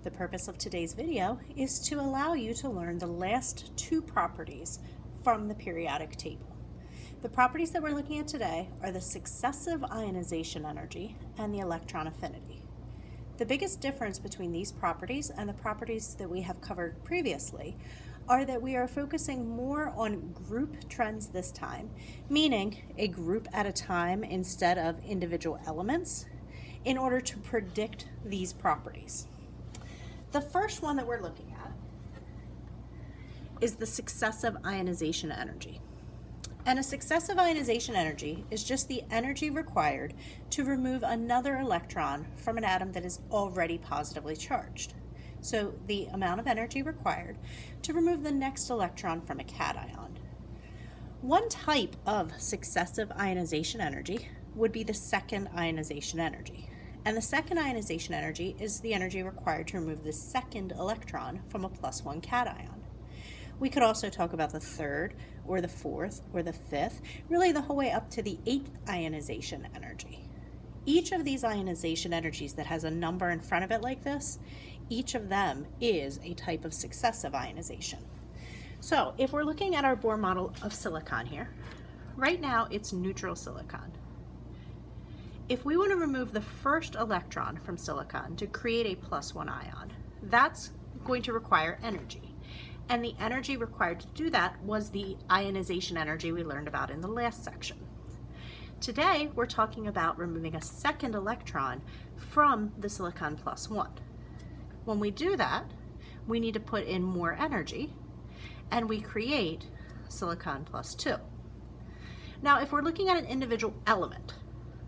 The purpose of today's video is to allow you to learn the last two properties from the periodic table. The properties that we're looking at today are the successive ionization energy and the electron affinity. The biggest difference between these properties and the properties that we have covered previously are that we are focusing more on group trends this time, meaning a group at a time instead of individual elements, in order to predict these properties. The first one that we're looking at is the successive ionization energy. And a successive ionization energy is just the energy required to remove another electron from an atom that is already positively charged. So the amount of energy required to remove the next electron from a cation. One type of successive ionization energy would be the second ionization energy. And the second ionization energy is the energy required to remove the second electron from a +1 cation. We could also talk about the third or the fourth or the fifth, really the whole way up to the 8th ionization energy. Each of these ionization energies that has a number in front of it like this, each of them is a type of successive ionization. So if we're looking at our Bohr model of silicon here, right now it's neutral silicon. If we want to remove the first electron from silicon to create a +1 ion, that's going to require energy. And the energy required to do that was the ionization energy we learned about in the last section. Today, we're talking about removing a second electron from the silicon +1. When we do that, we need to put in more energy, and we create silicon +2. Now, if we're looking at an individual element,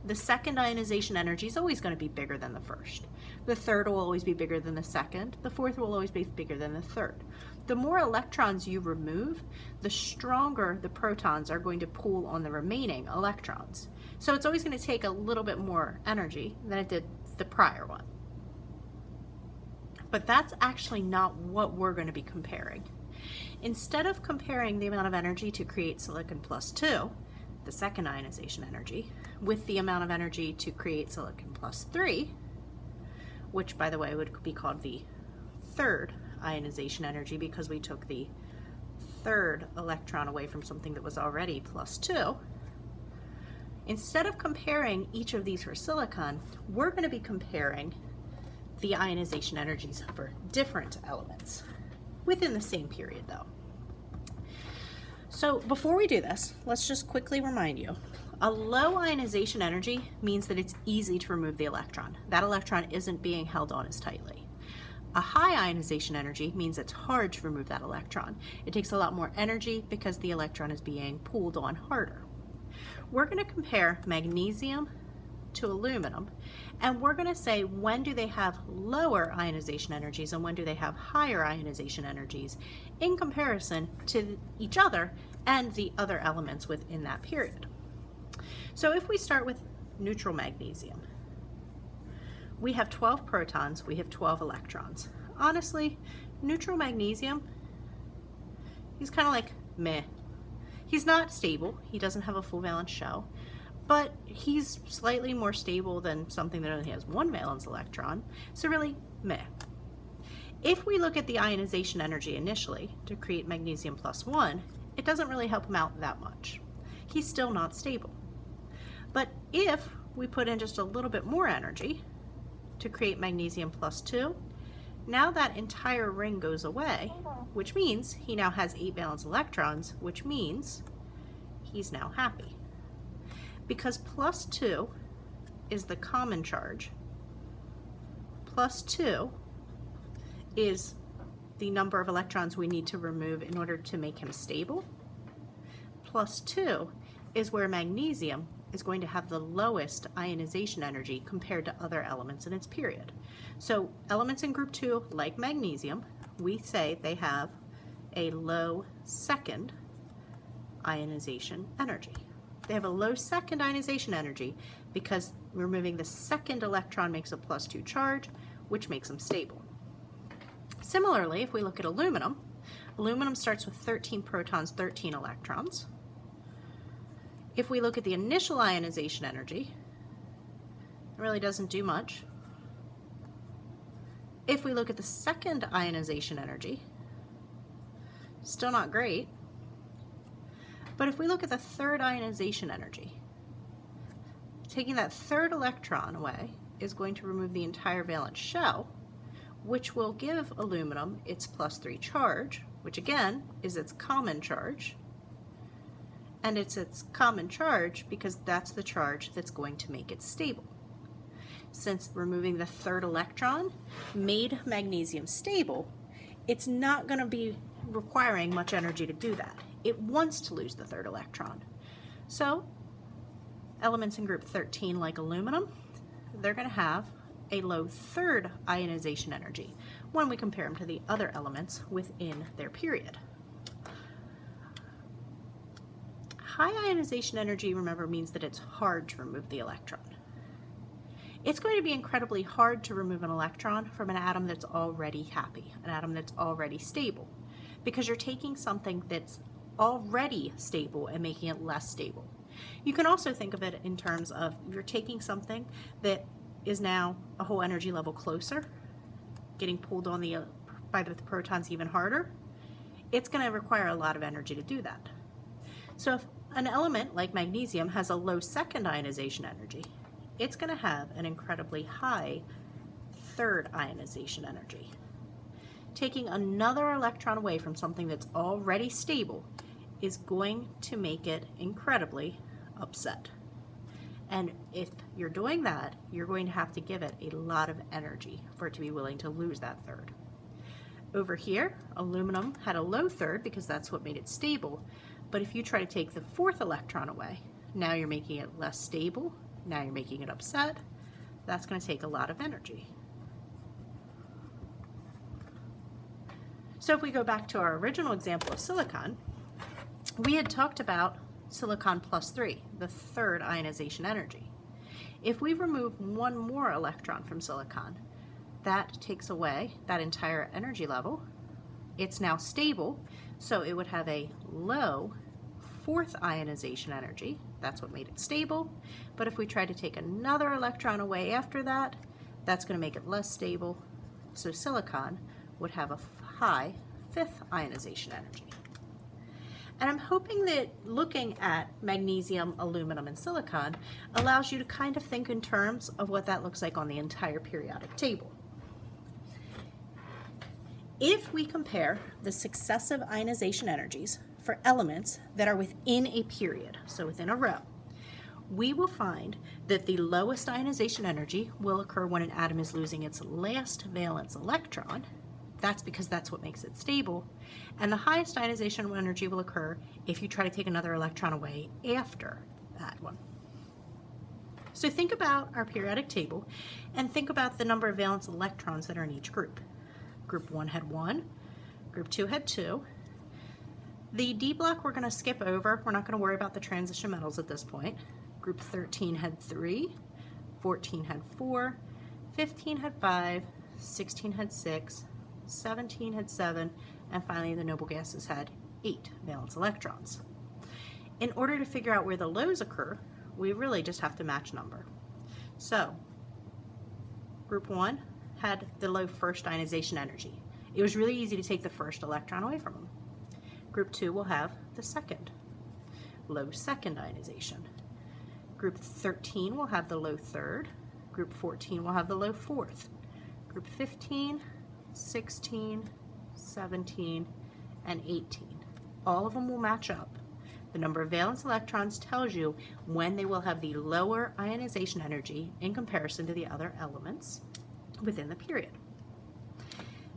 the second ionization energy is always going to be bigger than the first. The third will always be bigger than the second. The fourth will always be bigger than the third. The more electrons you remove, the stronger the protons are going to pool on the remaining electrons. So it's always going to take a little bit more energy than it did the prior one. But that's actually not what we're going to be comparing. Instead of comparing the amount of energy to create silicon +2, the second ionization energy, with the amount of energy to create silicon +3, which by the way would be called the third ionization energy because we took the third electron away from something that was already +2. Instead of comparing each of these for silicon, we're going to be comparing the ionization energies for different elements within the same period though. So before we do this, let's just quickly remind you, a low ionization energy means that it's easy to remove the electron. That electron isn't being held on as tightly. A high ionization energy means it's hard to remove that electron. It takes a lot more energy because the electron is being pulled on harder. We're going to compare magnesium to aluminum, and we're going to say when do they have lower ionization energies and when do they have higher ionization energies in comparison to each other and the other elements within that period. So if we start with neutral magnesium, we have 12 protons, we have 12 electrons. Honestly, neutral magnesium, he's kind of like meh. He's not stable, he doesn't have a full valence shell, but he's slightly more stable than something that only has one valence electron, so really meh. If we look at the ionization energy initially to create magnesium +1, it doesn't really help him out that much. He's still not stable. But if we put in just a little bit more energy to create magnesium +2, now that entire ring goes away, which means he now has 8 valence electrons, which means he's now happy. Because +2 is the common charge, +2 is the number of electrons we need to remove in order to make him stable, +2 is where magnesium is going to have the lowest ionization energy compared to other elements in its period. So elements in group 2, like magnesium, we say they have a low second ionization energy. They have a low second ionization energy because removing the second electron makes a +2 charge, which makes them stable. Similarly, if we look at aluminum, aluminum starts with 13 protons, 13 electrons. If we look at the initial ionization energy, it really doesn't do much. If we look at the second ionization energy, still not great. But if we look at the third ionization energy, taking that third electron away is going to remove the entire valence shell, which will give aluminum its +3 charge, which again is its common charge. And it's its common charge because that's the charge that's going to make it stable. Since removing the third electron made magnesium stable, it's not going to be requiring much energy to do that. It wants to lose the third electron. So elements in group 13, like aluminum, they're going to have a low third ionization energy when we compare them to the other elements within their period. High ionization energy, remember, means that it's hard to remove the electron. It's going to be incredibly hard to remove an electron from an atom that's already happy, an atom that's already stable, because you're taking something that's already stable and making it less stable. You can also think of it in terms of you're taking something that is now a whole energy level closer, getting pulled on by the protons even harder. It's going to require a lot of energy to do that. So if an element like magnesium has a low second ionization energy, it's going to have an incredibly high third ionization energy. Taking another electron away from something that's already stable is going to make it incredibly upset. And if you're doing that, you're going to have to give it a lot of energy for it to be willing to lose that third. Over here, aluminum had a low third because that's what made it stable. But if you try to take the fourth electron away, now you're making it less stable. Now you're making it upset. That's going to take a lot of energy. So if we go back to our original example of silicon, we had talked about silicon +3, the third ionization energy. If we remove one more electron from silicon, that takes away that entire energy level. It's now stable, so it would have a low fourth ionization energy. That's what made it stable. But if we try to take another electron away after that, that's going to make it less stable. So silicon would have a high fifth ionization energy. And I'm hoping that looking at magnesium, aluminum, and silicon allows you to kind of think in terms of what that looks like on the entire periodic table. If we compare the successive ionization energies for elements that are within a period, so within a row, we will find that the lowest ionization energy will occur when an atom is losing its last valence electron. That's because that's what makes it stable. And the highest ionization energy will occur if you try to take another electron away after that one. So think about our periodic table and think about the number of valence electrons that are in each group. Group 1 had 1, Group 2 had 2. The D block we're going to skip over. We're not going to worry about the transition metals at this point. Group 13 had 3, 14 had 4, 15 had 5, 16 had 6, 17 had 7, and finally the noble gases had 8 valence electrons. In order to figure out where the lows occur, we really just have to match number. So, Group 1 had the low first ionization energy. It was really easy to take the first electron away from them. Group 2 will have the second, low second ionization. Group 13 will have the low third. Group 14 will have the low fourth. Group 15, 16, 17, and 18. All of them will match up. The number of valence electrons tells you when they will have the lower ionization energy in comparison to the other elements within the period.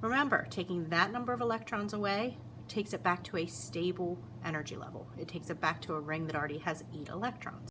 Remember, taking that number of electrons away takes it back to a stable energy level. It takes it back to a ring that already has 8 electrons.